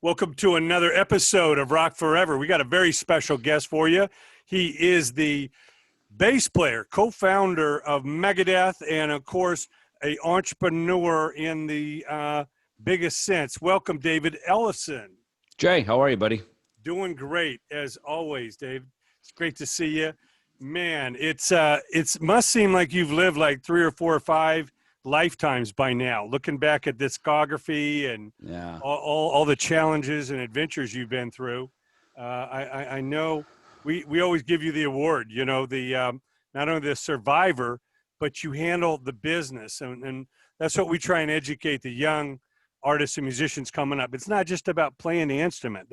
Welcome to another episode of Rock Forever. We got a very special guest for you. He is the bass player, co-founder of Megadeth, and of course, an entrepreneur in the biggest sense. Welcome, David Ellefson. Jay, how are you, buddy? Doing great, as always, Dave. It's great to see you. Man, it must seem like you've lived like 3 or 4 or 5 lifetimes by now, looking back at discography and all the challenges and adventures you've been through. I know we always give you the award, you know, the not only the survivor, but you handle the business, and that's what we try and educate the young artists and musicians coming up. It's not just about playing the instrument.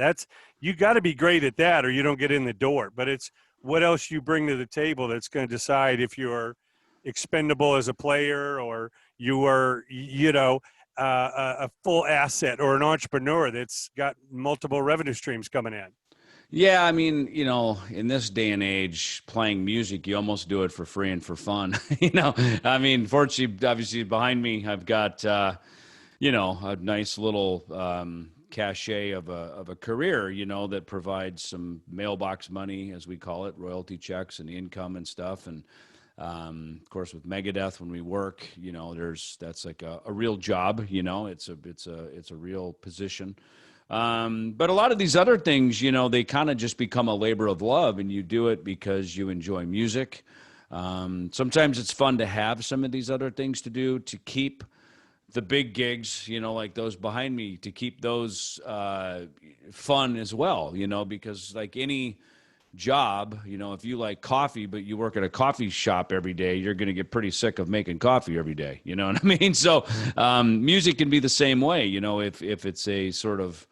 You got to be great at that or you don't get in the door, but it's what else you bring to the table that's going to decide if you're expendable as a player or you are, a full asset or an entrepreneur that's got multiple revenue streams coming in. Yeah, I mean, in this day and age, playing music, you almost do it for free and for fun. I mean, fortunately, obviously behind me, I've got, a nice little cachet of a career, that provides some mailbox money, as we call it, royalty checks and income and stuff. And of course, with Megadeth, when we work, that's like a real job. It's a real position. But a lot of these other things, they kind of just become a labor of love, and you do it because you enjoy music. Sometimes it's fun to have some of these other things to do to keep the big gigs, like those behind me, to keep those fun as well, because like any job, if you like coffee, but you work at a coffee shop every day, you're going to get pretty sick of making coffee every day. You know what I mean? So music can be the same way, if it's a sort of,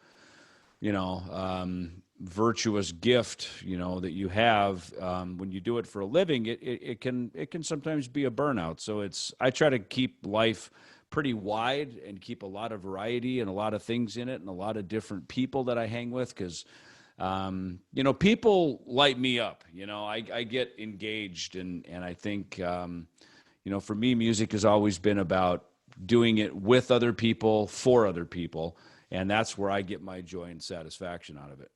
virtuous gift, that you have, when you do it for a living, it can sometimes be a burnout. So I try to keep life pretty wide and keep a lot of variety and a lot of things in it and a lot of different people that I hang with. Cause, people light me up, I get engaged and I think, for me, music has always been about doing it with other people, for other people. And that's where I get my joy and satisfaction out of it.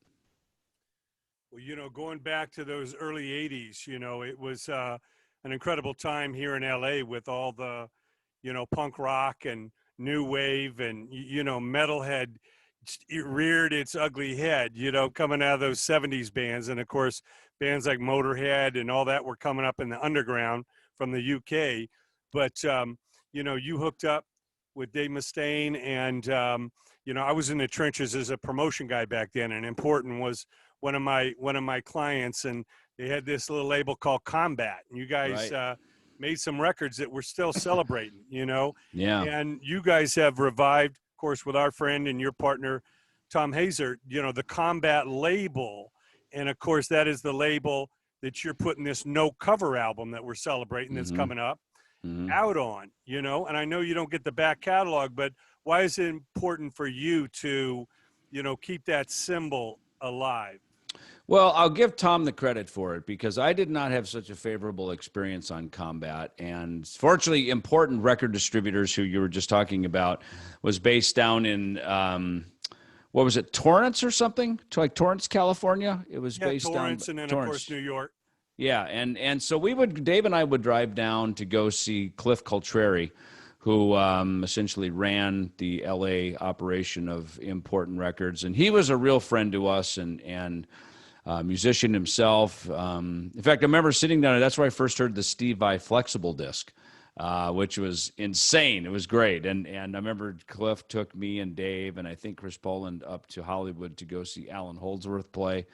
Well, going back to those early 80s, it was an incredible time here in LA with all the, punk rock and new wave and, metal had it reared its ugly head, coming out of those 70s bands. And of course, bands like Motorhead and all that were coming up in the underground from the UK. But, you hooked up with Dave Mustaine and, I was in the trenches as a promotion guy back then, and Important was one of my clients, and they had this little label called Combat, and you guys made some records that we're still celebrating, Yeah. And you guys have revived, of course, with our friend and your partner, Tom Hazer, the Combat label, and of course that is the label that you're putting this No Cover album that we're celebrating that's coming up out on, and I know you don't get the back catalog, but why is it important for you to, keep that symbol alive? Well, I'll give Tom the credit for it because I did not have such a favorable experience on Combat. And fortunately, Important Record Distributors, who you were just talking about, was based down in, what was it, Torrance or something? Like Torrance, California? It was based Torrance, down. and then, Torrance. Of course, New York. Yeah, and so Dave and I would drive down to go see Cliff Coltrari, who essentially ran the LA operation of Important Records. And he was a real friend to us and musician himself. In fact, I remember sitting down, that's where I first heard the Steve Vai Flexible disc, which was insane. It was great. And I remember Cliff took me and Dave, and I think Chris Poland up to Hollywood to go see Alan Holdsworth play.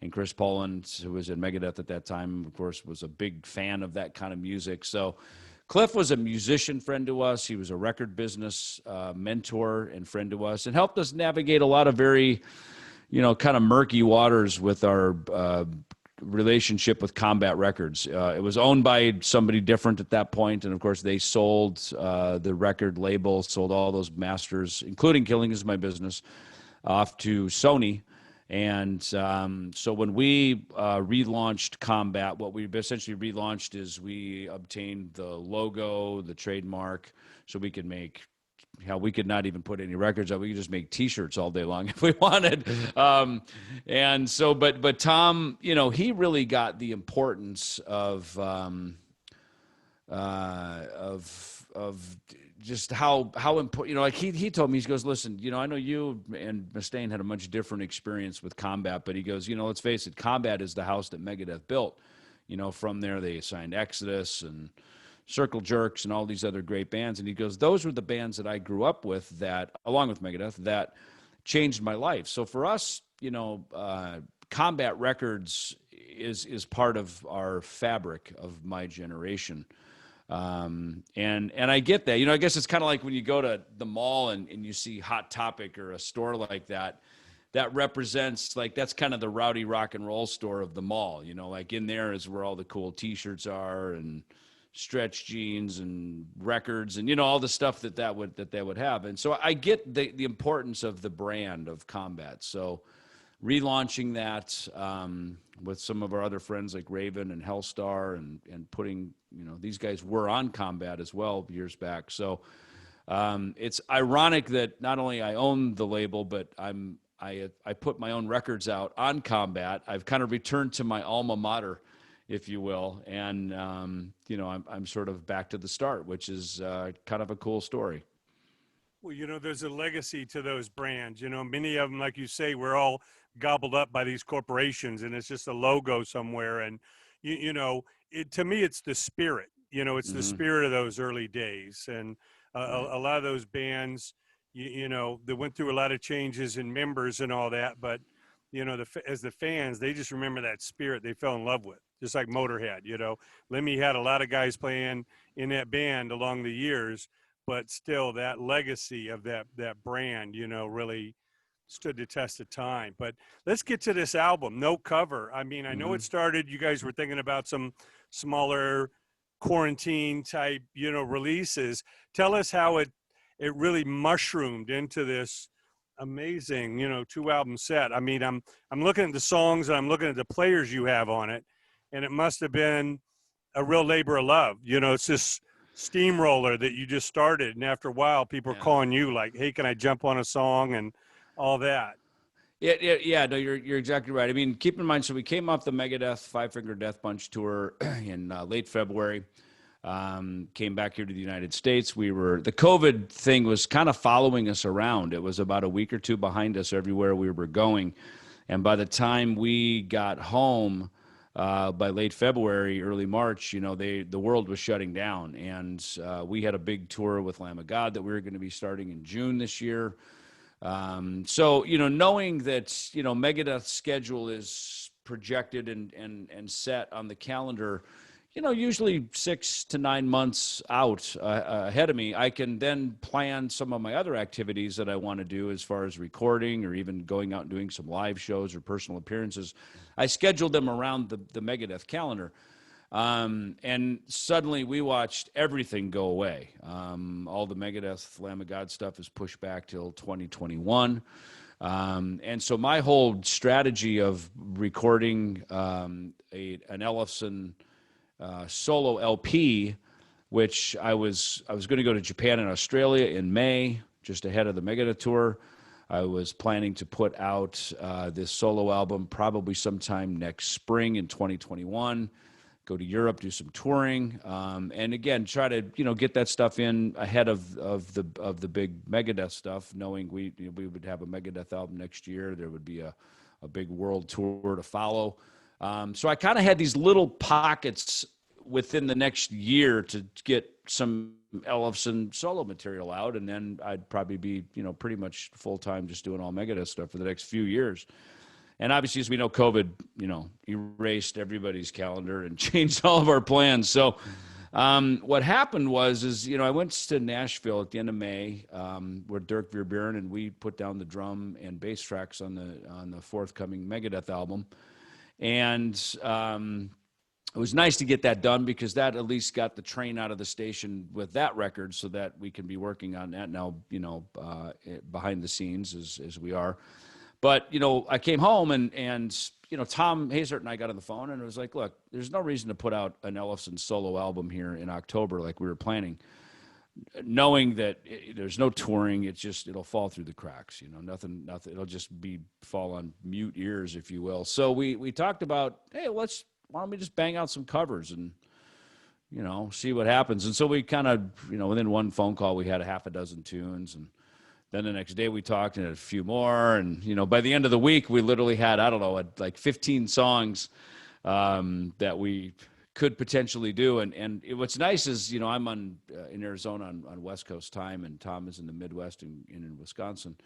And Chris Poland, who was in Megadeth at that time, of course, was a big fan of that kind of music. So Cliff was a musician friend to us. He was a record business mentor and friend to us and helped us navigate a lot of very, kind of murky waters with our relationship with Combat Records. It was owned by somebody different at that point, and of course they sold the record label, sold all those masters, including Killing Is My Business, off to Sony. And so when we relaunched Combat, what we essentially relaunched is we obtained the logo, the trademark, so we could make hell, we could not even put any records out. We could just make T-shirts all day long if we wanted. And so, but Tom, you know, he really got the importance of just how important, you know, like he told me, he goes, listen, you know, I know you and Mustaine had a much different experience with Combat, but he goes, you know, let's face it, Combat is the house that Megadeth built. You know, from there they signed Exodus and Circle Jerks and all these other great bands. And he goes, those were the bands that I grew up with that, along with Megadeth, that changed my life. So for us, you know, Combat Records is part of our fabric of my generation. And I get that, you know, I guess it's kind of like when you go to the mall and you see Hot Topic or a store like that, that represents, like, that's kind of the rowdy rock and roll store of the mall, you know, like in there is where all the cool T-shirts are and stretch jeans and records and, you know, all the stuff that they would have. And so I get the importance of the brand of Combat. So relaunching that, with some of our other friends like Raven and Hellstar and putting, you know, these guys were on Combat as well years back. So, it's ironic that not only I own the label, but I put my own records out on Combat. I've kind of returned to my alma mater, if you will. And, you know, I'm sort of back to the start, which is kind of a cool story. Well, you know, there's a legacy to those brands. You know, many of them, like you say, we're all gobbled up by these corporations, and it's just a logo somewhere. And, you know, to me, it's the spirit. You know, it's the spirit of those early days. And a lot of those bands, you know, they went through a lot of changes in members and all that. But, you know, as the fans, they just remember that spirit they fell in love with, just like Motorhead. You know, Lemmy had a lot of guys playing in that band along the years, but still that legacy of that brand, you know, really stood the test of time. But let's get to this album, No Cover. I mean, I know it started, you guys were thinking about some smaller quarantine type, you know, releases. Tell us how it really mushroomed into this amazing, you know, 2-album set. I mean, I'm looking at the songs and I'm looking at the players you have on it, and it must have been a real labor of love. You know, it's this steamroller that you just started, and after a while people are calling you like, hey, can I jump on a song and all that. Yeah. No, you're exactly right. I mean, keep in mind, so we came off the Megadeth Five Finger Death Punch tour in late February. Came back here to the United States. The COVID thing was kind of following us around. It was about a week or two behind us everywhere we were going. And by the time we got home, by late February, early March, you know, the world was shutting down. And we had a big tour with Lamb of God that we were going to be starting in June this year. So, you know, knowing that, you know, Megadeth's schedule is projected and set on the calendar, you know, usually 6 to 9 months out ahead of me, I can then plan some of my other activities that I want to do as far as recording or even going out and doing some live shows or personal appearances. I scheduled them around the Megadeth calendar. And suddenly we watched everything go away. All the Megadeth Lamb of God stuff is pushed back till 2021. And so my whole strategy of recording an Ellefson solo LP, which I was going to go to Japan and Australia in May, just ahead of the Megadeth tour. I was planning to put out this solo album probably sometime next spring in 2021. Go to Europe, do some touring, and again try to, you know, get that stuff in ahead of the big Megadeth stuff, knowing we would have a Megadeth album next year. There would be a big world tour to follow. So I kind of had these little pockets within the next year to get some Ellefson solo material out, and then I'd probably be, you know, pretty much full time just doing all Megadeth stuff for the next few years. And obviously, as we know, COVID, you know, erased everybody's calendar and changed all of our plans. So what happened was, you know, I went to Nashville at the end of May, where Dirk Verburen, and we put down the drum and bass tracks on the forthcoming Megadeth album. And it was nice to get that done because that at least got the train out of the station with that record so that we can be working on that now, you know, behind the scenes as we are. But, you know, I came home and you know, Tom Hazert and I got on the phone and it was like, look, there's no reason to put out an Ellefson solo album here in October like we were planning. knowing that there's no touring, it'll fall through the cracks, nothing, it'll just fall on mute ears, if you will. So we talked about, hey, why don't we just bang out some covers and, see what happens. And so we kind of, within one phone call, we had a half a dozen tunes, and then the next day we talked and had a few more. And, by the end of the week, we literally had, I don't know, like 15 songs that we could potentially do. And what's nice is, I'm in Arizona on West Coast time, and Tom is in the Midwest in Wisconsin.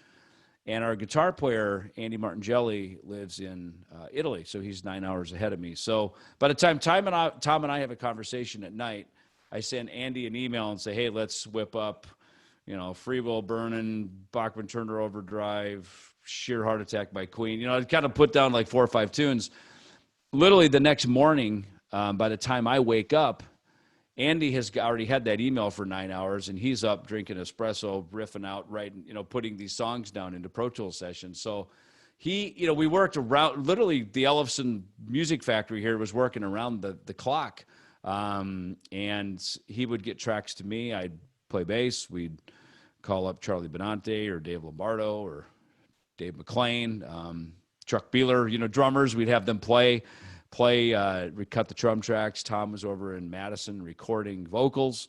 And our guitar player, Andy Martingelli, lives in Italy, so he's 9 hours ahead of me. So by the time Tom and I have a conversation at night, I send Andy an email and say, hey, let's whip up, Free Will Burning, Bachman Turner Overdrive, Sheer Heart Attack by Queen. I kind of put down like 4 or 5 tunes. Literally the next morning, by the time I wake up, Andy has already had that email for 9 hours, and he's up drinking espresso, riffing out, writing, putting these songs down into Pro Tools sessions. So we worked around, literally the Ellefson Music Factory here was working around the clock. And he would get tracks to me. I'd play bass. We'd call up Charlie Benante or Dave Lombardo or Dave McLean, Chuck Beeler, drummers. We'd have them play, we cut the drum tracks. Tom was over in Madison recording vocals.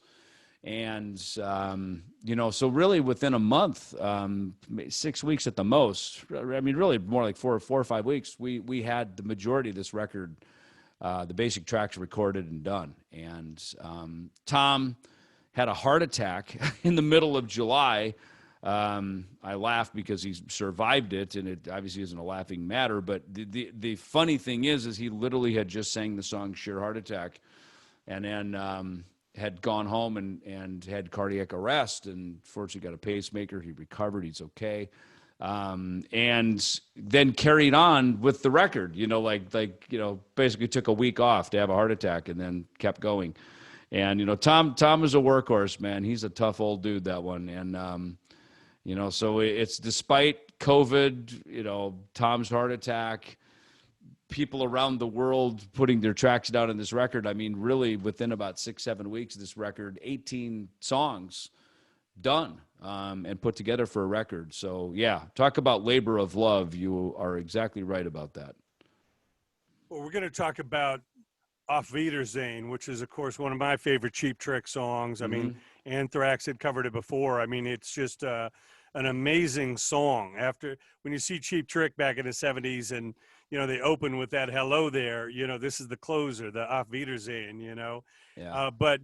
And, so really within a month, 6 weeks at the most, I mean, really more like four or 5 weeks, we had the majority of this record, the basic tracks recorded and done. And Tom had a heart attack in the middle of July. I laugh because he survived it, and it obviously isn't a laughing matter. But the funny thing is he literally had just sang the song "Sheer Heart Attack," and then had gone home and had cardiac arrest, and fortunately got a pacemaker. He recovered. He's okay, and then carried on with the record. Basically took a week off to have a heart attack, and then kept going. And Tom is a workhorse, man. He's a tough old dude, that one, and. So it's despite COVID, Tom's heart attack, people around the world putting their tracks down in this record. I mean, really within about 6-7 weeks, this record, 18 songs done and put together for a record. So yeah, talk about labor of love. You are exactly right about that. Well, we're going to talk about Auf Wiedersehen, which is, of course, one of my favorite Cheap Trick songs. I mean, Anthrax had covered it before. I mean, it's just an amazing song. When you see Cheap Trick back in the 70s and, they open with that hello there, this is the closer, the Auf Wiedersehen, Yeah. But,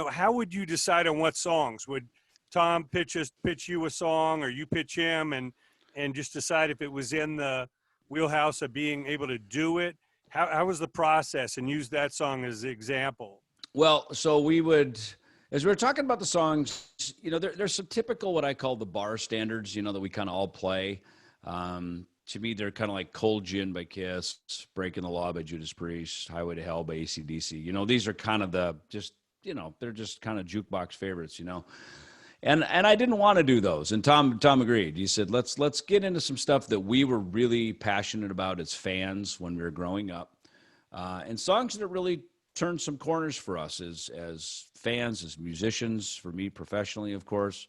how would you decide on what songs? Would Tom pitch you a song, or you pitch him and just decide if it was in the wheelhouse of being able to do it? How was the process, and use that song as an example? Well, so we would, as we were talking about the songs, there's some typical, what I call the bar standards, that we kind of all play. To me, they're kind of like Cold Gin by Kiss, Breaking the Law by Judas Priest, Highway to Hell by AC/DC. These are kind of they're just kind of jukebox favorites, And I didn't want to do those. And Tom agreed. He said, let's get into some stuff that we were really passionate about as fans when we were growing up. And songs that really turned some corners for us as fans, as musicians, for me professionally, of course.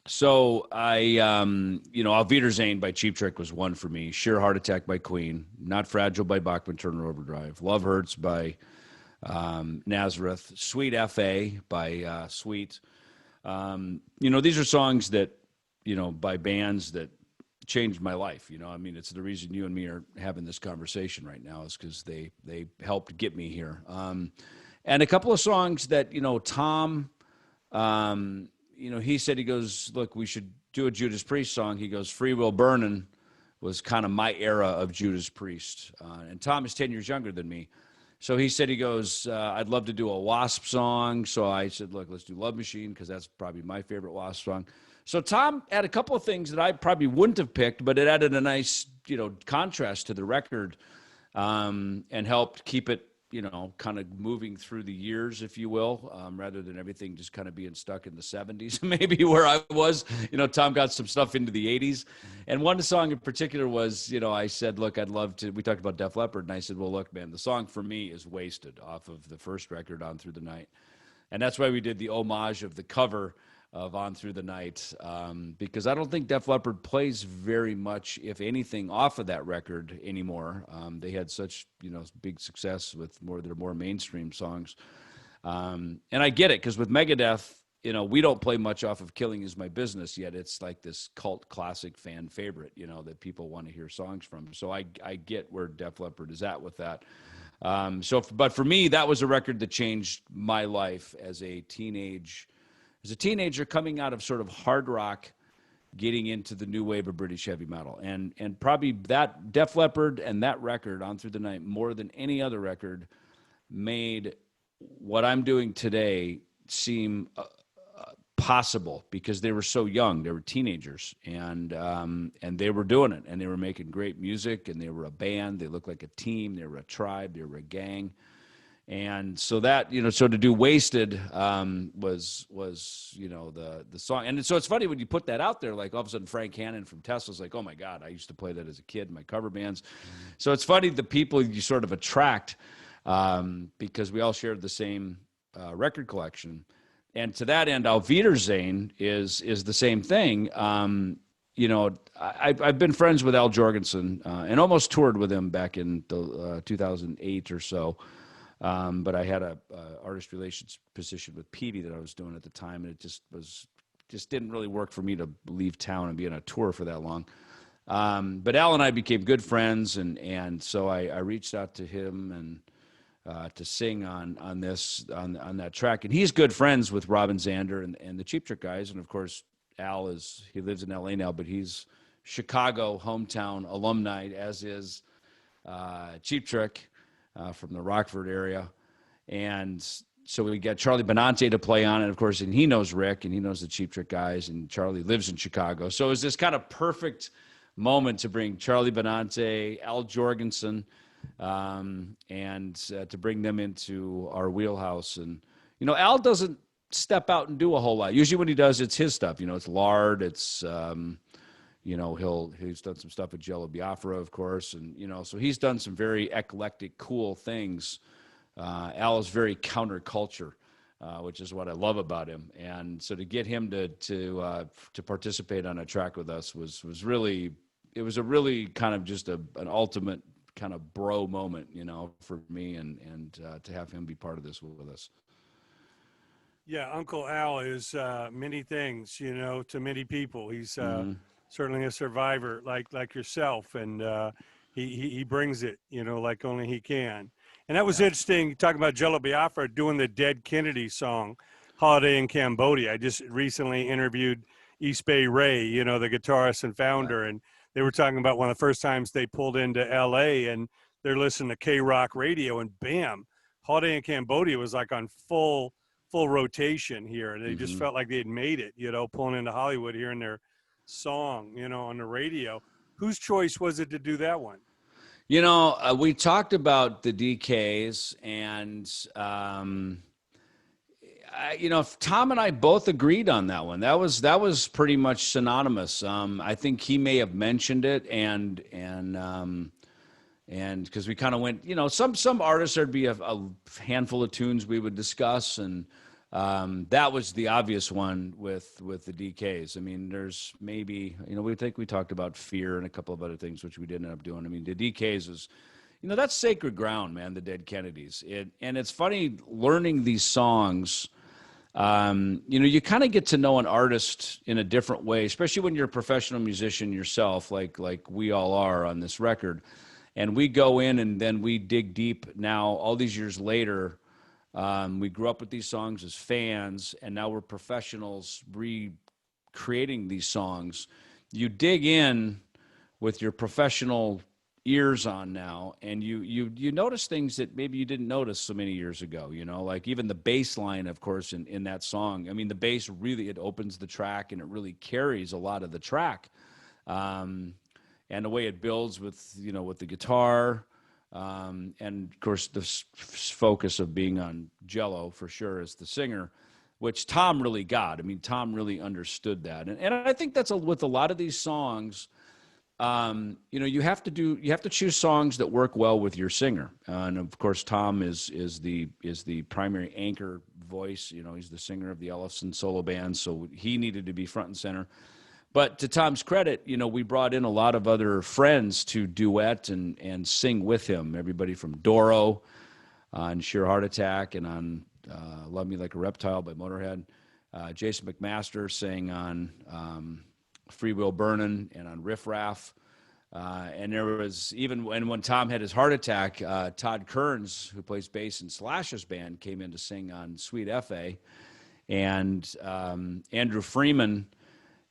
So I, Auf Wiedersehen by Cheap Trick was one for me. Sheer Heart Attack by Queen. Not Fragile by Bachman Turner Overdrive. Love Hurts by Nazareth. Sweet F.A. by Sweet. These are songs that, by bands that changed my life. It's the reason you and me are having this conversation right now, is because they helped get me here. And a couple of songs that, Tom, he said, he goes, look, we should do a Judas Priest song. He goes, Free Will Burning was kind of my era of Judas Priest. And Tom is 10 years younger than me. So he said, he goes, I'd love to do a Wasp song. So I said, look, let's do Love Machine, because that's probably my favorite Wasp song. So Tom had a couple of things that I probably wouldn't have picked, but it added a nice, contrast to the record, and helped keep it, kind of moving through the years, if you will, rather than everything just kind of being stuck in the 70s, maybe where I was. Tom got some stuff into the 80s. And one song in particular was, I said, look, I'd love to, we talked about Def Leppard, and I said, well, look, man, the song for me is Wasted off of the first record, On Through the Night. And that's why we did the homage of the cover of On Through the Night, because I don't think Def Leppard plays very much, if anything, off of that record anymore. They had such, big success with their more mainstream songs. And I get it, because with Megadeth, we don't play much off of Killing Is My Business, yet it's like this cult classic fan favorite, that people want to hear songs from. So I get where Def Leppard is at with that. But for me, that was a record that changed my life as a teenager coming out of sort of hard rock, getting into the new wave of British heavy metal. And probably that Def Leppard and that record, On Through the Night, more than any other record, made what I'm doing today seem possible, because they were so young. They were teenagers, and they were doing it, and they were making great music, and they were a band. They looked like a team. They were a tribe. They were a gang. And so that, so to do Wasted was the song. And so it's funny when you put that out there, like all of a sudden Frank Hannon from Tesla's like, oh my God, I used to play that as a kid in my cover bands. So it's funny the people you sort of attract, because we all shared the same record collection. And to that end, Auf Wiedersehen is the same thing. I've been friends with Al Jorgensen and almost toured with him back in 2008 or so. But I had a artist relations position with Peavey that I was doing at the time, and it just didn't really work for me to leave town and be on a tour for that long. But Al and I became good friends, and so I reached out to him and to sing on that track. And he's good friends with Robin Zander and the Cheap Trick guys, and of course Al he lives in LA now, but he's Chicago hometown alumni, as is Cheap Trick. From the Rockford area. And so we got Charlie Benante to play on it, of course, and he knows Rick, and he knows the Cheap Trick guys, and Charlie lives in Chicago. So it was this kind of perfect moment to bring Charlie Benante, Al Jorgensen, and to bring them into our wheelhouse. And, Al doesn't step out and do a whole lot. Usually when he does, it's his stuff. It's Lard, it's... he's done some stuff with Jello Biafra, of course, and so he's done some very eclectic, cool things. Al is very counterculture, which is what I love about him, and so to get him to participate on a track with us was really, it was a really kind of just an ultimate kind of bro moment, for me, and to have him be part of this with us. Yeah, Uncle Al is many things, to many people. He's certainly a survivor like yourself, and he brings it, like only he can. And that was interesting, talking about Jello Biafra doing the Dead Kennedy song, Holiday in Cambodia. I just recently interviewed East Bay Ray, the guitarist and founder, and they were talking about one of the first times they pulled into LA and they're listening to K-Rock radio, and bam, Holiday in Cambodia was like on full rotation here. And they just felt like they had made it, pulling into Hollywood, hearing their song, on the radio. Whose choice was it to do that one? We talked about the DKs, and Tom and I both agreed on that one. That was pretty much synonymous. I think he may have mentioned it, and because we kind of went, some artists, there'd be a handful of tunes we would discuss, and that was the obvious one with the DKs. I mean, there's maybe, we talked about Fear and a couple of other things, which we didn't end up doing. I mean, the DKs was, that's sacred ground, man, the Dead Kennedys. And it's funny learning these songs. You kind of get to know an artist in a different way, especially when you're a professional musician yourself, like we all are on this record. And we go in and then we dig deep now, all these years later. We grew up with these songs as fans, and now we're professionals recreating these songs. You dig in with your professional ears on now, and you notice things that maybe you didn't notice so many years ago, like even the bass line, of course, in that song. I mean, the bass really, it opens the track, and it really carries a lot of the track. And the way it builds with the guitar, and of course the focus of being on Jello for sure as the singer, which Tom really got. I mean, Tom really understood that, and I think that's with a lot of these songs. you have to choose songs that work well with your singer. And of course, Tom is the primary anchor voice. He's the singer of the Ellefson solo band, so he needed to be front and center. But to Tom's credit, we brought in a lot of other friends to duet and sing with him. Everybody from Doro on Sheer Heart Attack and on Love Me Like a Reptile by Motorhead. Jason McMaster sang on Free Will Burnin' and on Riff Raff. And there was, even when Tom had his heart attack, Todd Kearns, who plays bass in Slash's band, came in to sing on Sweet F.A. And Andrew Freeman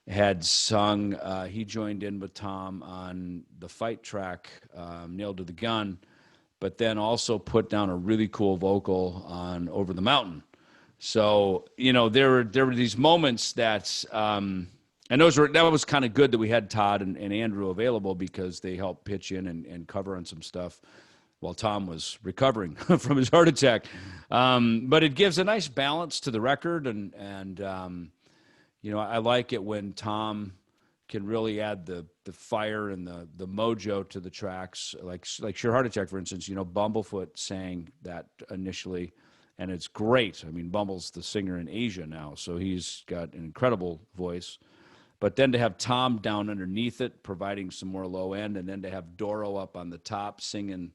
had sung, he joined in with Tom on the fight track, Nailed to the Gun, but then also put down a really cool vocal on Over the Mountain. So, there were these moments that, and that was kind of good that we had Todd and Andrew available, because they helped pitch in and cover on some stuff while Tom was recovering from his heart attack. But it gives a nice balance to the record, and I like it when Tom can really add the fire and the mojo to the tracks, like Sheer Heart Attack, for instance. Bumblefoot sang that initially, and it's great. I mean, Bumble's the singer in Asia now, so he's got an incredible voice. But then to have Tom down underneath it, providing some more low end, and then to have Doro up on the top singing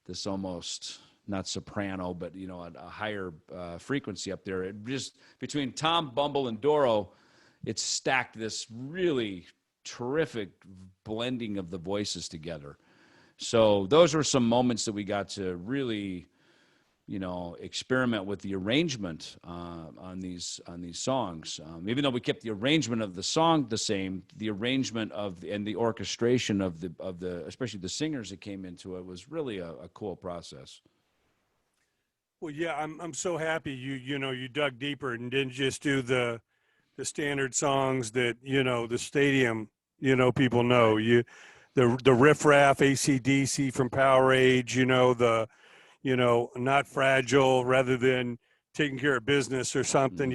this almost, not soprano, but a higher frequency up there. It just, between Tom, Bumble, and Doro, it's stacked this really terrific blending of the voices together. So those were some moments that we got to really, experiment with the arrangement on these songs. Even though we kept the arrangement of the song the same, the arrangement and the orchestration of the especially the singers that came into it was really a cool process. Well, yeah, I'm so happy you dug deeper and didn't just do the standard songs that the stadium people know. Right. The Riff Raff, AC/DC from Powerade, Not Fragile rather than Taking Care of Business or something,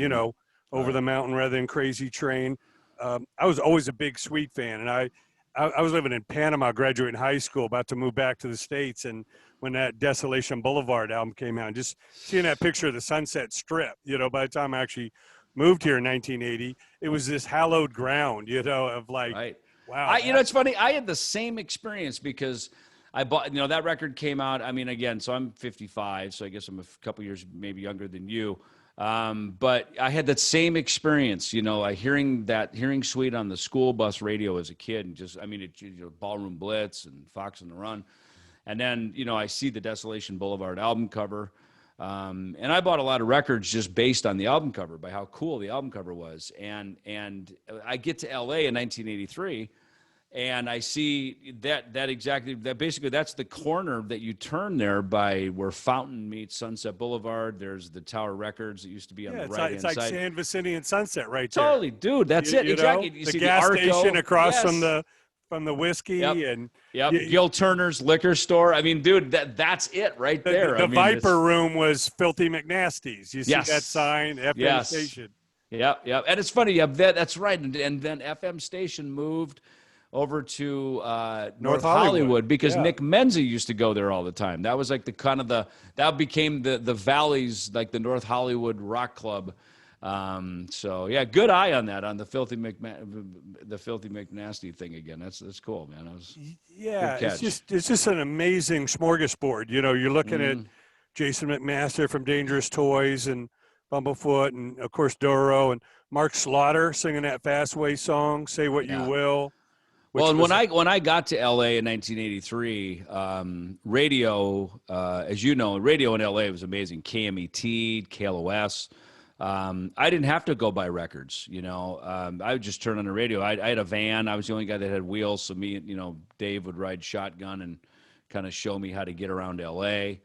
Over the Mountain rather than Crazy Train. I was always a big Sweet fan, and I was living in Panama, graduating high school, about to move back to the States, and when that Desolation Boulevard album came out, and just seeing that picture of the Sunset Strip, by the time I actually moved here in 1980, it was this hallowed ground, of like, right. Wow. It's funny. I had the same experience because I bought, that record came out. I mean, again, so I'm 55, so I guess I'm a couple years maybe younger than you. But I had that same experience, hearing Sweet on the school bus radio as a kid, and Ballroom Blitz and Fox on the Run. And then, I see the Desolation Boulevard album cover. And I bought a lot of records just based on the album cover, by how cool the album cover was. And I get to LA in 1983, and I see basically that's the corner that you turn there by where Fountain meets Sunset Boulevard. There's the Tower Records that used to be on the right hand side. It's like San Vicente and Sunset right there. Totally, dude. That's it. Exactly. You the see gas the station across yes. from the whiskey. Yep. And Gil Turner's liquor store. I mean, dude, that's it right there. The Viper Room was Filthy McNasty's. You see yes. that sign, FM yes. station. Yeah. And it's funny. Yeah, that's right. And then FM station moved over to North Hollywood because Nick Menza used to go there all the time. That was like that became the Valley's, like the North Hollywood rock club. So yeah, good eye on that, on the Filthy McNasty thing again. That's cool, man. It's just an amazing smorgasbord. You're looking at Jason McMaster from Dangerous Toys and Bumblefoot, and of course Doro and Mark Slaughter singing that Fastway song, Say What You Will. Well, and when I got to LA in 1983, radio, as you know, radio in LA was amazing. KMET, KLOS. I didn't have to go buy records, I would just turn on the radio. I had a van. I was the only guy that had wheels. So me, Dave would ride shotgun and kind of show me how to get around LA.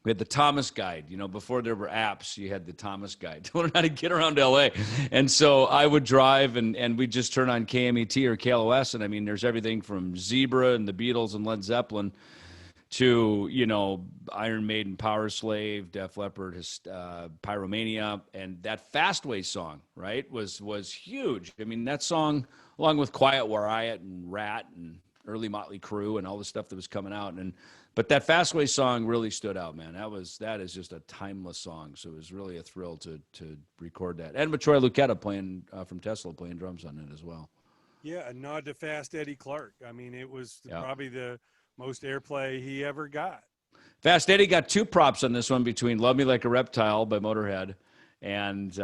We had the Thomas Guide, before there were apps, you had the Thomas Guide to learn how to get around LA. And so I would drive and we'd just turn on KMET or KLOS. And there's everything from Zebra and the Beatles and Led Zeppelin to, you know, Iron Maiden, Power Slave, Def Leppard, Pyromania, and that Fastway song, right, was huge. I mean, that song, along with Quiet Riot and Rat and early Motley Crue and all the stuff that was coming out, but that Fastway song really stood out, man. That is just a timeless song. So it was really a thrill to record that, and with Troy Luccketta playing from Tesla, playing drums on it as well. Yeah, a nod to Fast Eddie Clark. I mean, it was probably the most airplay he ever got. Fast Eddie got 2 props on this one between "Love Me Like a Reptile" by Motorhead and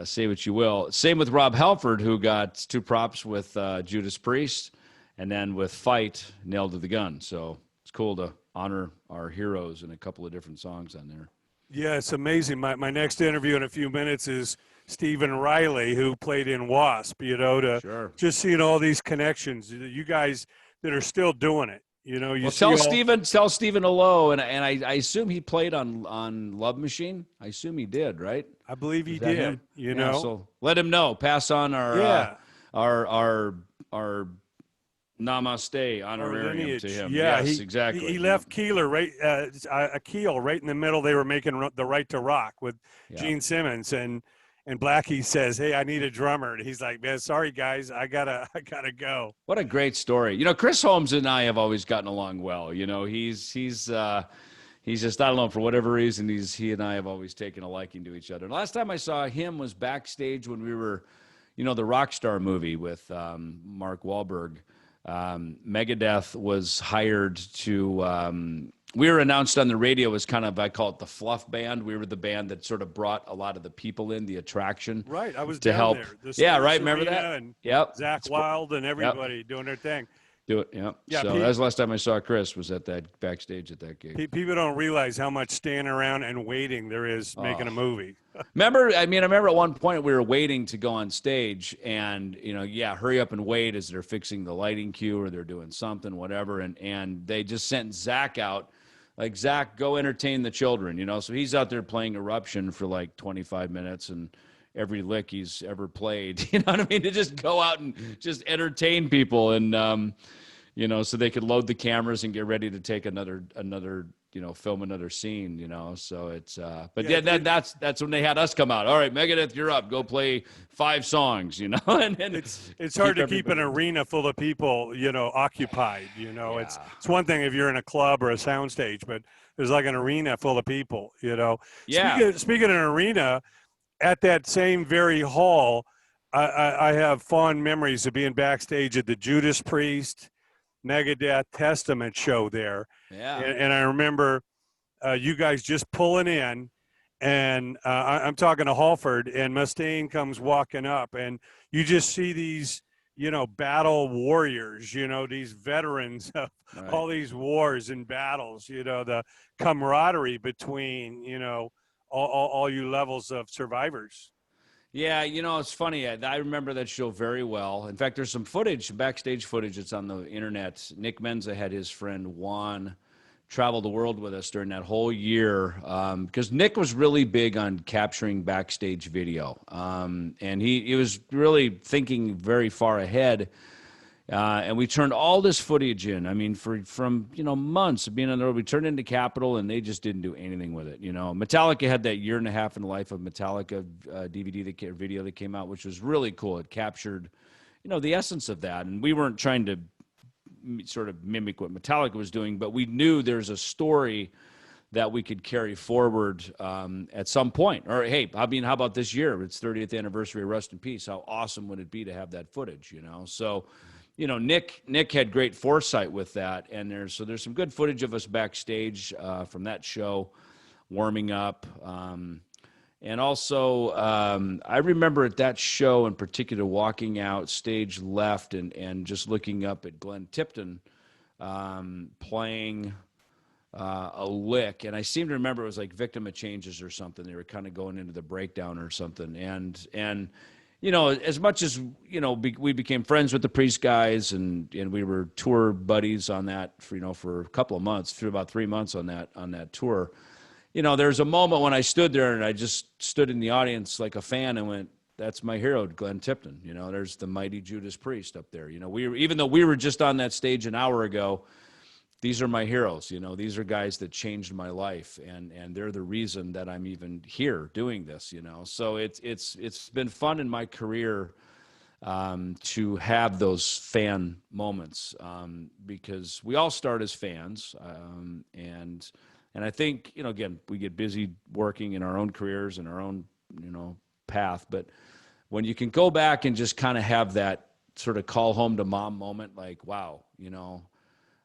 "Say What You Will." Same with Rob Halford, who got 2 props with Judas Priest, and then with "Fight," Nailed to the Gun. So it's cool to honor our heroes in a couple of different songs on there. Yeah, it's amazing. My next interview in a few minutes is Stephen Riley, who played in Wasp, you know, just seeing all these connections. You guys that are still doing it, you know. Tell Stephen hello, and I assume he played on Love Machine. I assume he did, right? I believe he did. Him? You know, so let him know. Pass on our namaste honorarium to him. Yeah, yes, exactly. He left Keeler right, a keel right in the middle. They were making the Right to Rock with Gene Simmons, and Blackie says, "Hey, I need a drummer," and he's like, "Man, sorry guys, I gotta go." What a great story. You know, Chris Holmes and I have always gotten along well. You know, he's just, I don't know, for whatever reason, he and I have always taken a liking to each other. And last time I saw him was backstage when we were, you know, the Rockstar movie with Mark Wahlberg. Megadeth was hired to, we were announced on the radio as kind of, I call it the fluff band. We were the band that sort of brought a lot of the people in, the attraction. Right. I was to down help. there. Right. Remember that? And Zach Wilde and everybody doing their thing. Do it. Yeah. So that was the last time I saw Chris, was at that backstage at that gig. People don't realize how much standing around and waiting there is making a movie. I remember at one point we were waiting to go on stage, and, you know, hurry up and wait as they're fixing the lighting cue or they're doing something, whatever. And they just sent Zach out, like, Zach, go entertain the children, you know? So he's out there playing Eruption for like 25 minutes and every lick he's ever played, you know what I mean? To just go out and just entertain people. And, you know, so they could load the cameras and get ready to take another, you know, film another scene, you know. So it's, that's when they had us come out. All right, Megadeth, you're up. Go play 5 songs, you know. and it's hard to keep an arena full of people, you know, occupied. You know, it's one thing if you're in a club or a soundstage, but there's like an arena full of people, you know. Yeah. Speaking of an arena, at that same very hall, I have fond memories of being backstage at the Judas Priest, Megadeth, Testament show there. Yeah. And I remember you guys just pulling in, and I'm talking to Halford, and Mustaine comes walking up, and you just see these, you know, battle warriors, you know, these veterans of all these wars and battles, you know, the camaraderie between, you know, all you levels of survivors. Yeah, you know, it's funny. I remember that show very well. In fact, there's some footage, backstage footage that's on the internet. Nick Menza had his friend Juan travel the world with us during that whole year, because Nick was really big on capturing backstage video. And he was really thinking very far ahead. And we turned all this footage in. I mean, from you know, months of being on the road, we turned into Capitol, and they just didn't do anything with it. You know, Metallica had that 1.5 years in the life of Metallica video that came out, which was really cool. It captured, you know, the essence of that, and we weren't trying to sort of mimic what Metallica was doing, but we knew there's a story that we could carry forward at some point. Or hey, I mean, how about this year? It's 30th anniversary of Rust in Peace. How awesome would it be to have that footage? You know, so. You know, Nick had great foresight with that, and there's some good footage of us backstage from that show, warming up, and also I remember at that show in particular walking out stage left and just looking up at Glenn Tipton playing a lick, and I seem to remember it was like Victim of Changes or something. They were kind of going into the breakdown or something, and. You know, as much as, you know, we became friends with the Priest guys, and we were tour buddies on that for a couple of months, through about 3 months on that tour. You know, there's a moment when I stood there and I just stood in the audience like a fan and went, that's my hero, Glenn Tipton. You know, there's the mighty Judas Priest up there. You know, even though we were just on that stage an hour ago, these are my heroes. You know, these are guys that changed my life, and they're the reason that I'm even here doing this. You know, so it's been fun in my career to have those fan moments, because we all start as fans, and I think, you know, again, we get busy working in our own careers and our own, you know, path, but when you can go back and just kind of have that sort of call home to mom moment, like, wow, you know,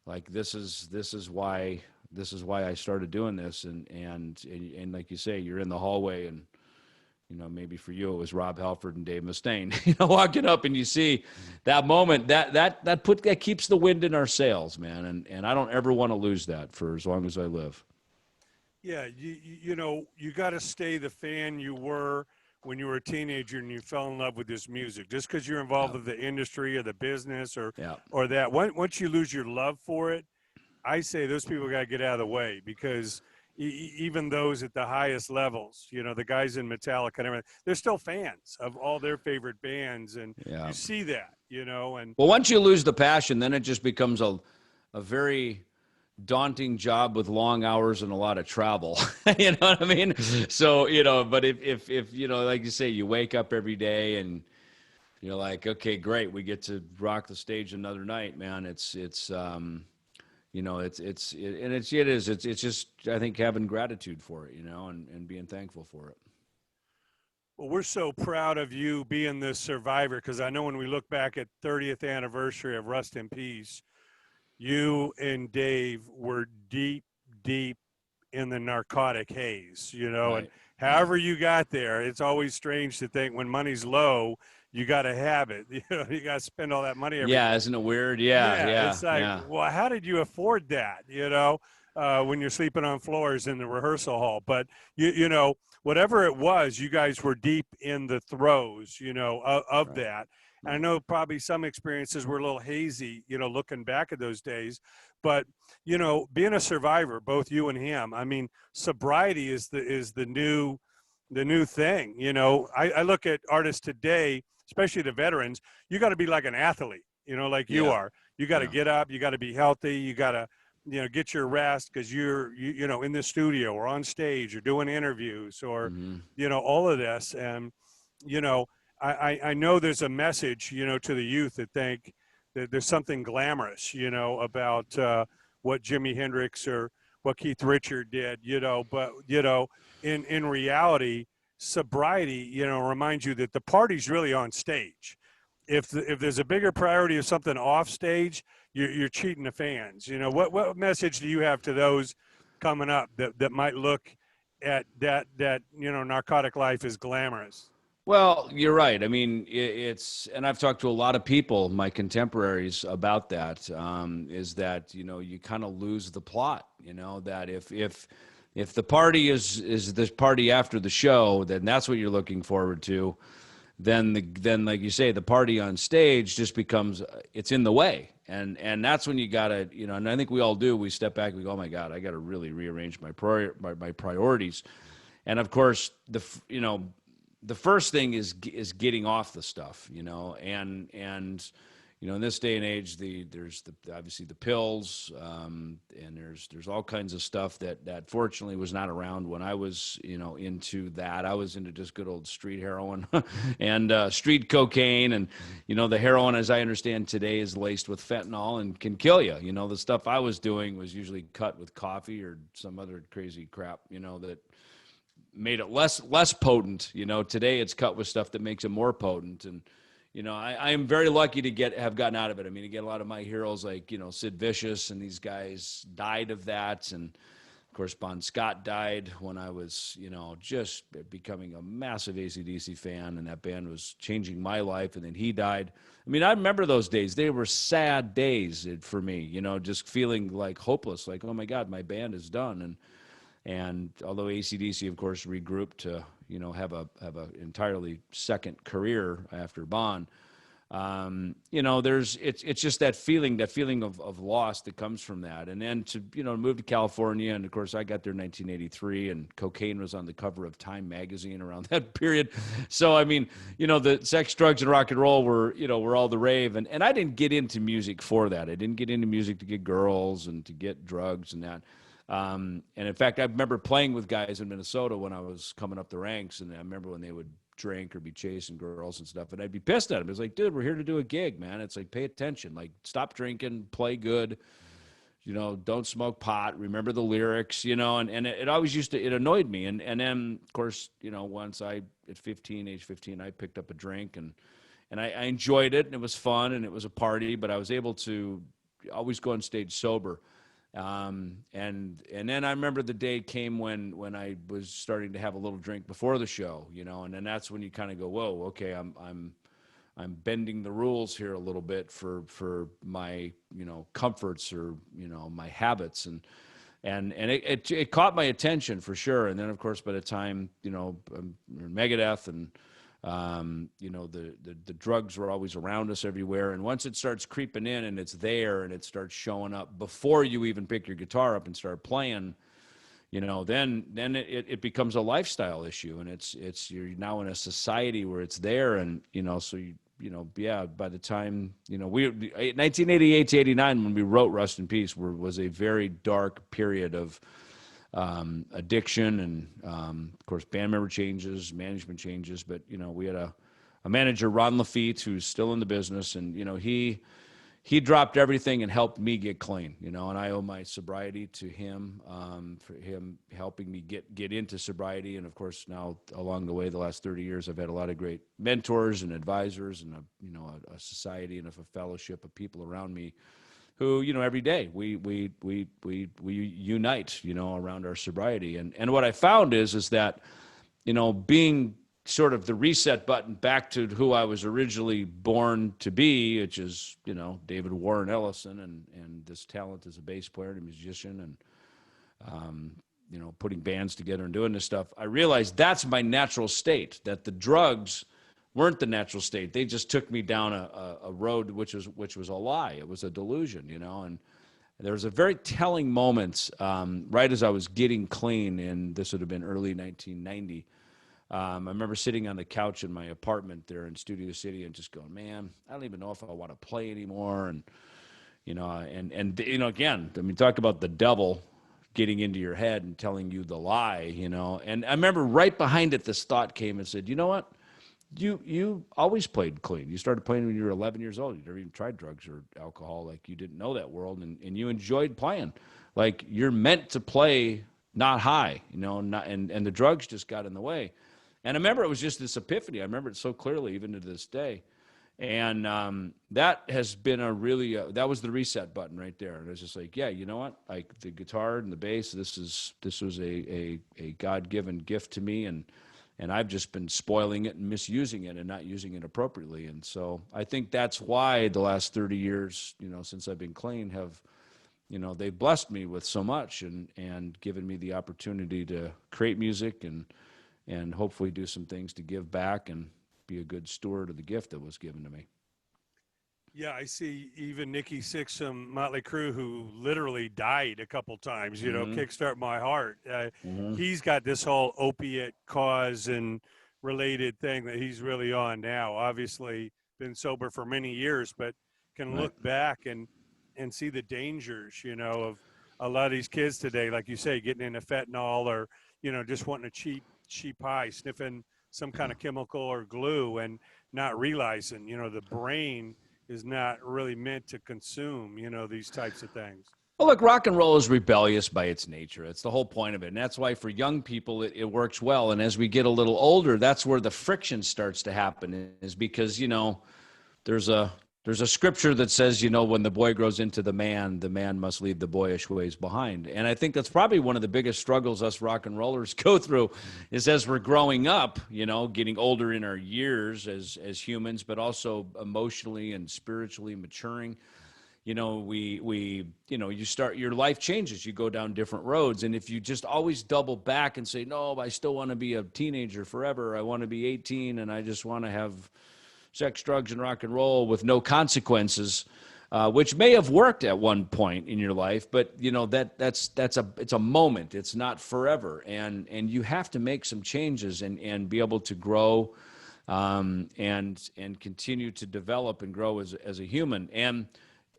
like this is why I started doing this, and like you say, you're in the hallway, and you know, maybe for you it was Rob Halford and Dave Mustaine, you know, walking up, and you see that moment, that keeps the wind in our sails, man, and I don't ever want to lose that for as long as I live. Yeah, you know, you got to stay the fan you were when you were a teenager and you fell in love with this music. Just because you're involved with the industry or the business or that, once you lose your love for it, I say those people got to get out of the way, because even those at the highest levels, you know, the guys in Metallica and everything, they're still fans of all their favorite bands, and you see that, you know. And well, once you lose the passion, then it just becomes a very daunting job with long hours and a lot of travel. You know what I mean? So, you know, but if you know, like you say, you wake up every day and you're like, okay, great, we get to rock the stage another night, man. It's you know, it's just, I think, having gratitude for it, you know, and being thankful for it. well, we're so proud of you being the survivor, because I know when we look back at 30th anniversary of Rust in Peace, you and Dave were deep, deep in the narcotic haze, you know, and Right. however you got there, it's always strange to think when money's low, you got to have it. You know, you got to spend all that money every Yeah, day. isn't it weird? Yeah, Yeah, it's like, yeah. well, how did you afford that? You know, when you're sleeping on floors in the rehearsal hall. But you know, whatever it was, you guys were deep in the throes, you know, of Right. that. And I Right. know probably some experiences were a little hazy, you know, looking back at those days. But you know, being a survivor, both you and him, I mean, sobriety is the new thing. You know, I look at artists today, especially the veterans. You got to be like an athlete, you know, like you Yeah. are. You got to Yeah. get up. You got to be healthy. You got to, you know, get your rest, because you know, in the studio or on stage or doing interviews or, Mm-hmm. you know, all of this. And, you know, I know there's a message, you know, to the youth that think that there's something glamorous, you know, about what Jimi Hendrix or what Keith Richard did, you know, but, you know, in reality, sobriety, you know, reminds you that the party's really on stage. If there's a bigger priority of something off stage, you're cheating the fans. You know, what message do you have to those coming up that might look at that you know, narcotic life is glamorous? Well, you're right. I mean, it's, and I've talked to a lot of people, my contemporaries, about that. Is that, you know, you kind of lose the plot. You know, that if the party is the party after the show, then that's what you're looking forward to. Then like you say, the party on stage just becomes, it's in the way, and that's when you gotta, you know. And I think we all do. We step back. We go, oh my God, I got to really rearrange my priorities. And of course, you know, the first thing is getting off the stuff, you know, and you know, in this day and age, there's obviously the pills, and there's all kinds of stuff that fortunately was not around when I was, you know, into that. I was into just good old street heroin and street cocaine, and you know, the heroin, as I understand today, is laced with fentanyl and can kill you. You know, the stuff I was doing was usually cut with coffee or some other crazy crap, you know, that made it less potent. You know, today it's cut with stuff that makes it more potent. And you know, I am very lucky to have gotten out of it. I mean, again, a lot of my heroes, like, you know, Sid Vicious and these guys, died of that. And of course, Bon Scott died when I was, you know, just becoming a massive AC/DC fan, and that band was changing my life. And then he died. I mean, I remember those days. They were sad days for me, you know, just feeling like hopeless, like, oh my God, my band is done. And although AC/DC, of course, regrouped to, you know, have a entirely second career after Bon, it's just that feeling of loss that comes from that. And then to, move to California. And of course I got there in 1983, and cocaine was on the cover of Time magazine around that period. So, I mean, the sex, drugs, and rock and roll were all the rave. And I didn't get into music for that. I didn't get into music to get girls and to get drugs and that. And in fact, I remember playing with guys in Minnesota when I was coming up the ranks. And I remember when they would drink or be chasing girls and stuff, and I'd be pissed at him. It's like, dude, we're here to do a gig, man. It's like, pay attention, like, stop drinking, play good, don't smoke pot, remember the lyrics, and it always it annoyed me. And then of course, once age 15, I picked up a drink, and I enjoyed it, and it was fun, and it was a party, but I was able to always go on stage sober. And then I remember the day came when I was starting to have a little drink before the show, and then that's when you kind of go, whoa, okay, I'm bending the rules here a little bit for my, comforts or, my habits. And it caught my attention for sure. And then of course, by the time, Megadeth and, the drugs were always around us everywhere. And once it starts creeping in and it's there and it starts showing up before you even pick your guitar up and start playing, then it becomes a lifestyle issue. And it's you're now in a society where it's there. And, so by the time, 1988 to 89, when we wrote Rust in Peace, was a very dark period of addiction, and of course band member changes, management changes, but we had a manager, Ron Lafitte, who's still in the business, and he dropped everything and helped me get clean, and I owe my sobriety to him, for him helping me get into sobriety. And of course now along the way, the last 30 years, I've had a lot of great mentors and advisors, and a society and a fellowship of people around me who, every day we unite, around our sobriety. And what I found is that, being sort of the reset button back to who I was originally born to be, which is, David Warren Ellefson, and this talent as a bass player and a musician, and, putting bands together and doing this stuff. I realized that's my natural state, that the drugs weren't the natural state. They just took me down a road which was a lie. It was a delusion, and there was a very telling moment right as I was getting clean, and this would have been early 1990. I remember sitting on the couch in my apartment there in Studio City and just going, man, I don't even know if I want to play anymore. And again, I mean, talk about the devil getting into your head and telling you the lie, And I remember right behind it, this thought came and said, you know what? You always played clean. You started playing when you were 11 years old. You never even tried drugs or alcohol. Like, you didn't know that world, and you enjoyed playing. Like, you're meant to play not high, and the drugs just got in the way. And I remember it was just this epiphany. I remember it so clearly, even to this day. And that has been that was the reset button right there. And it was just like, yeah, you know what? Like, the guitar and the bass, this was a God-given gift to me, and I've just been spoiling it and misusing it and not using it appropriately. And so I think that's why the last 30 years, since I've been clean, have, they've blessed me with so much, and given me the opportunity to create music and hopefully do some things to give back and be a good steward of the gift that was given to me. Yeah, I see even Nikki Sixx from Motley Crue, who literally died a couple times, Kickstart My Heart. He's got this whole opiate cause and related thing that he's really on now. Obviously been sober for many years, but can look back and see the dangers, of a lot of these kids today, like you say, getting into fentanyl or, just wanting a cheap high, sniffing some kind of chemical or glue and not realizing, the brain is not really meant to consume, these types of things. Well, look, rock and roll is rebellious by its nature. It's the whole point of it. And that's why for young people, it works well. And as we get a little older, that's where the friction starts to happen, is because, there's a scripture that says, when the boy grows into the man must leave the boyish ways behind. And I think that's probably one of the biggest struggles us rock and rollers go through, is as we're growing up, getting older in our years as humans, but also emotionally and spiritually maturing. You start, your life changes, you go down different roads. And if you just always double back and say, no, I still want to be a teenager forever. I want to be 18 and I just want to have sex, drugs, and rock and roll with no consequences, which may have worked at one point in your life, but you know it's a moment. It's not forever, and you have to make some changes and be able to grow, and continue to develop and grow as a human. And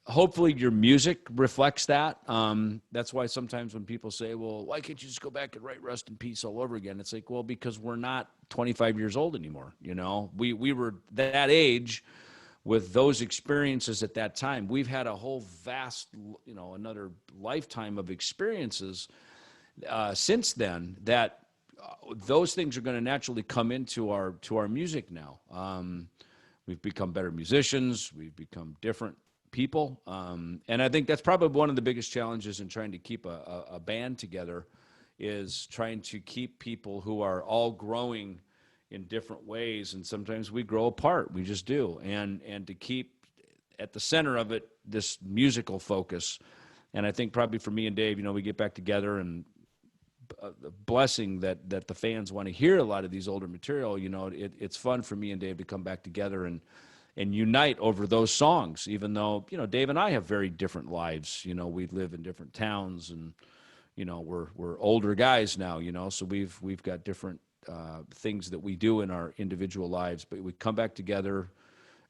hopefully your music reflects that. That's why sometimes when people say, well, why can't you just go back and write Rest in Peace all over again? It's like, well, because we're not 25 years old anymore. You know, we were that age with those experiences at that time. We've had a whole vast, you know, another lifetime of experiences since then that those things are going to naturally come into our music now. We've become better musicians. We've become different people. And I think that's probably one of the biggest challenges in trying to keep a band together, is trying to keep people who are all growing in different ways. And sometimes we grow apart. We just do. And to keep at the center of it, this musical focus. And I think probably for me and Dave, you know, we get back together, and a blessing that the fans want to hear a lot of these older material. You know, it's fun for me and Dave to come back together and unite over those songs, even though, you know, Dave and I have very different lives. You know, we live in different towns, and, you know, we're older guys now, you know, so we've got different things that we do in our individual lives, but we come back together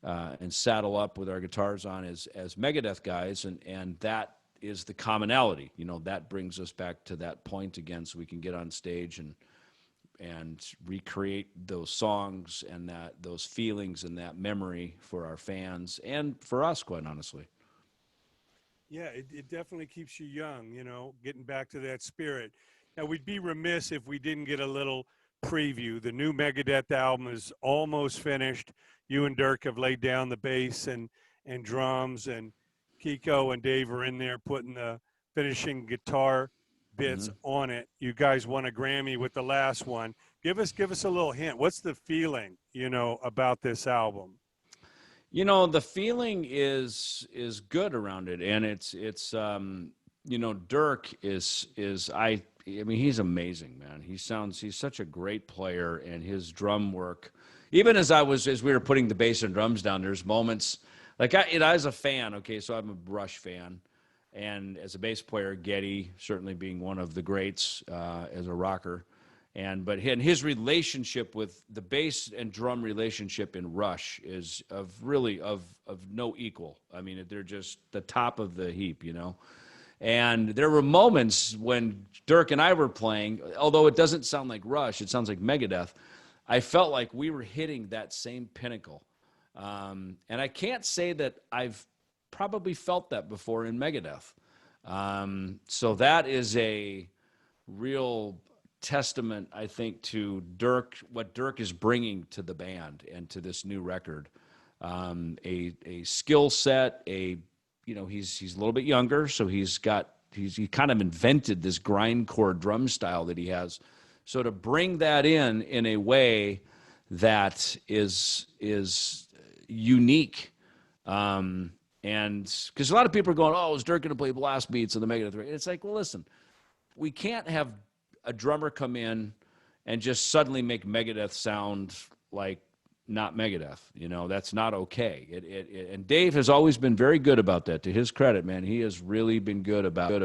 and saddle up with our guitars on as Megadeth guys, and that is the commonality. You know, that brings us back to that point again, so we can get on stage and recreate those songs and those feelings and that memory for our fans and for us, quite honestly. Yeah, it definitely keeps you young, you know, getting back to that spirit. Now, we'd be remiss if we didn't get a little preview. The new Megadeth album is almost finished. You and Dirk have laid down the bass and drums, and Kiko and Dave are in there putting the finishing guitar bits on it. You guys won a Grammy with the last one. Give us a little hint. What's the feeling, you know, about this album? You know, the feeling is good around it, and it's you know, Dirk is I mean, he's amazing, man. He's such a great player, and his drum work. Even as we were putting the bass and drums down, there's moments like as a fan. Okay, so I'm a Rush fan, and as a bass player, Geddy certainly being one of the greats as a rocker. But his relationship with the bass and drum relationship in Rush is of no equal. I mean, they're just the top of the heap, you know. And there were moments when Dirk and I were playing, although it doesn't sound like Rush, it sounds like Megadeth. I felt like we were hitting that same pinnacle. And I can't say that I've probably felt that before in Megadeth. So that is a real testament, I think, to Dirk, what Dirk is bringing to the band and to this new record. A skill set, you know, he's a little bit younger, so he kind of invented this grindcore drum style that he has. So to bring that in a way that is unique, and because a lot of people are going, oh, is Dirk going to play blast beats in the Megadeth? It's like, well, listen, we can't have a drummer come in and just suddenly make Megadeth sound like not Megadeth. You know, that's not okay. And Dave has always been very good about that. To his credit, man, he has really been good about where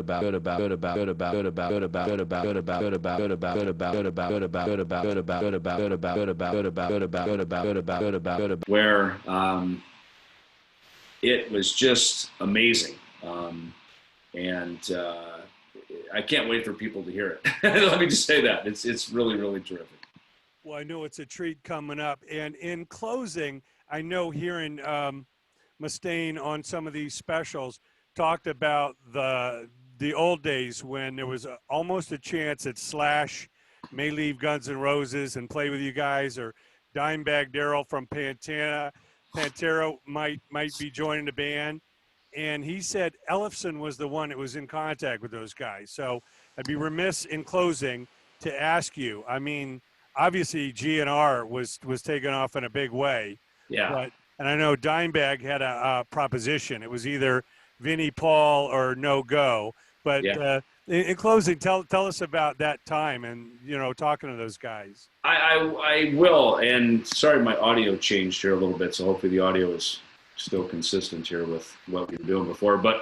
it was just amazing. And I can't wait for people to hear it. Let me just say that. It's really, really terrific. Well, I know it's a treat coming up. And in closing, I know hearing Mustaine on some of these specials talked about the old days when there was almost a chance that Slash may leave Guns N' Roses and play with you guys, or Dimebag Darrell from Pantera might be joining the band. And he said Ellefson was the one that was in contact with those guys. So I'd be remiss in closing to ask you, I mean, obviously GNR was taken off in a big way. Yeah. And I know Dimebag had a proposition. It was either Vinnie Paul or no go. But Yeah. in closing, tell us about that time and, talking to those guys. I will. And sorry, my audio changed here a little bit, so hopefully the audio is still consistent here with what we were doing before. But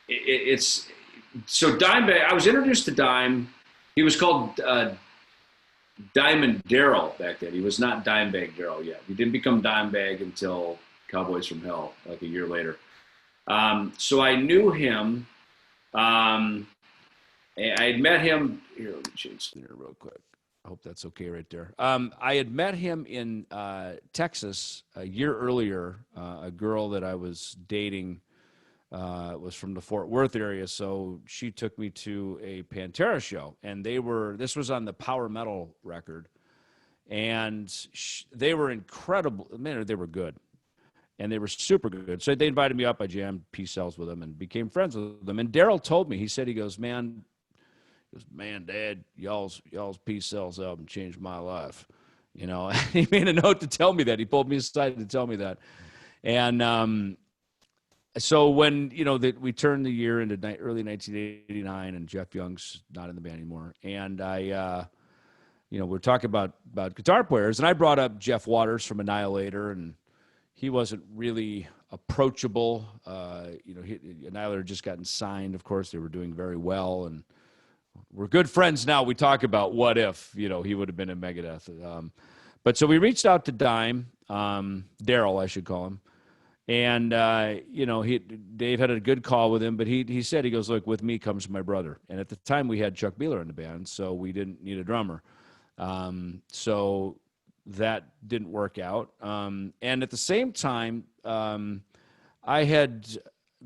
it's so Dimebag. I was introduced to Dime. He was called Diamond Daryl back then. He was not Dimebag Daryl yet. He didn't become Dimebag until Cowboys from Hell, like a year later. So I knew him. I had met him. Here, let me change there real quick. I hope that's okay right there. I had met him in Texas a year earlier. A girl that I was dating was from the Fort Worth area, so she took me to a Pantera show, and this was on the Power Metal record, and they were incredible. Man, they were good, and they were super good. So they invited me up. I jammed P-Cells with them and became friends with them. And Daryl told me, he goes, man, Dad, y'all's P-Cells album changed my life. He made a note to tell me that. He pulled me aside to tell me that. And so when, we turned the year into early 1989, and Jeff Young's not in the band anymore. And we're talking about guitar players, and I brought up Jeff Waters from Annihilator, and he wasn't really approachable. Annihilator had just gotten signed. Of course, they were doing very well, and we're good friends now. We talk about what if, he would have been in Megadeth. But so we reached out to Dime, Daryl, I should call him. And, Dave had a good call with him, but he said, he goes, look, with me comes my brother. And at the time we had Chuck Beeler in the band, so we didn't need a drummer. So that didn't work out. And at the same time, I had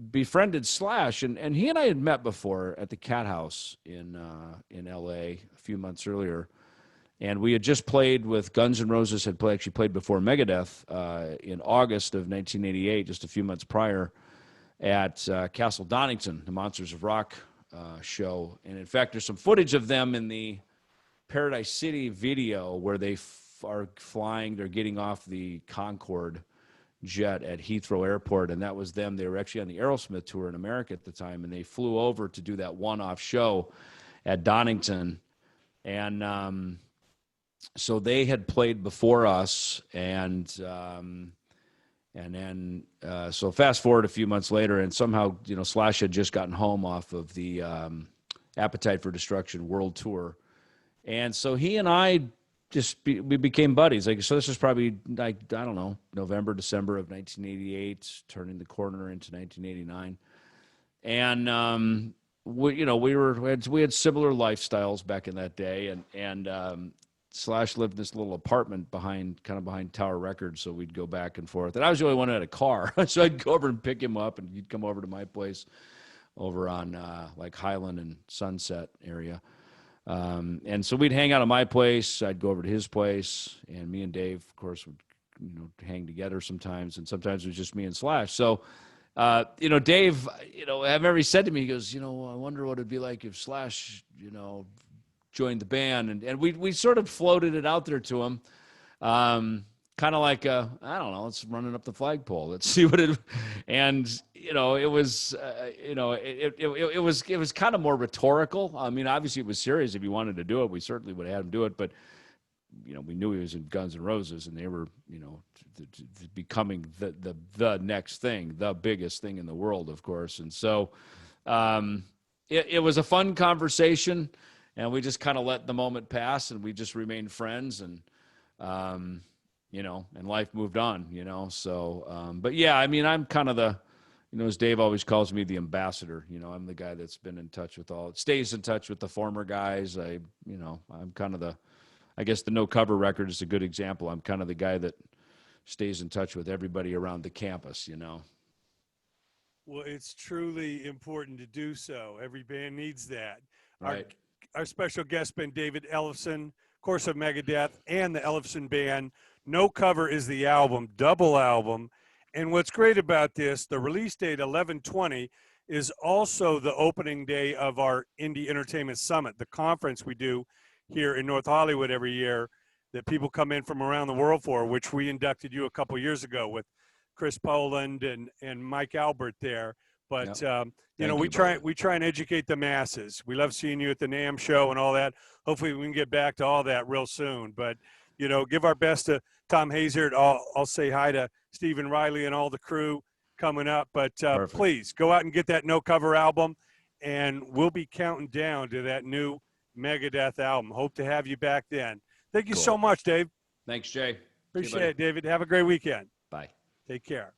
befriended Slash, and he and I had met before at the Cat House in L.A. a few months earlier. And we had just played with Guns N' Roses, actually played before Megadeth in August of 1988, just a few months prior, at Castle Donington, the Monsters of Rock show. And in fact, there's some footage of them in the Paradise City video where they are flying, they're getting off the Concorde jet at Heathrow Airport, and that was them. They were actually on the Aerosmith tour in America at the time, and they flew over to do that one-off show at Donington. And so they had played before us, and then so fast forward a few months later, and somehow Slash had just gotten home off of the Appetite for Destruction World Tour, and so he and I we became buddies. So this was probably I don't know, November, December of 1988, turning the corner into 1989, and we had similar lifestyles back in that day, and Slash lived in this little apartment behind Tower Records, so we'd go back and forth. And I was the only one who had a car, so I'd go over and pick him up, and he'd come over to my place over on like Highland and Sunset area. And so we'd hang out at my place. I'd go over to his place, and me and Dave, of course, would hang together sometimes, and sometimes it was just me and Slash. So, Dave, I remember he said to me, he goes, I wonder what it'd be like if Slash, joined the band, and we sort of floated it out there to him, kind of like I don't know, let's run it up the flagpole, let's see what it, and it was it was kind of more rhetorical. I mean, obviously it was serious. If he wanted to do it, we certainly would have had him do it, but we knew he was in Guns N' Roses, and they were becoming the next thing, the biggest thing in the world, of course. And so it was a fun conversation. And we just kind of let the moment pass, and we just remained friends, and and life moved on, So, but yeah, I mean, I'm kind of the, as Dave always calls me, the ambassador. I'm the guy that's been in touch with stays in touch with the former guys. I'm kind of I guess the No Cover record is a good example. I'm kind of the guy that stays in touch with everybody around the campus. Well, it's truly important to do so. Every band needs that. Right. Our special guest been David Ellefson, of course, of Megadeth, and the Ellefson Band. No Cover is the album, double album. And what's great about this, the release date, 11/20, is also the opening day of our Indie Entertainment Summit, the conference we do here in North Hollywood every year that people come in from around the world for, which we inducted you a couple years ago with Chris Poland and Mike Albert there. But you know, Thank we try and educate the masses. We love seeing you at the NAMM show and all that. Hopefully, we can get back to all that real soon. But you know, give our best to Tom Hazard. I'll say hi to Stephen Riley and all the crew coming up. But please go out and get that No Cover album, and we'll be counting down to that new Megadeth album. Hope to have you back then. Thank you so much, Dave. Thanks, Jay. Appreciate it, David. Have a great weekend. Bye. Take care.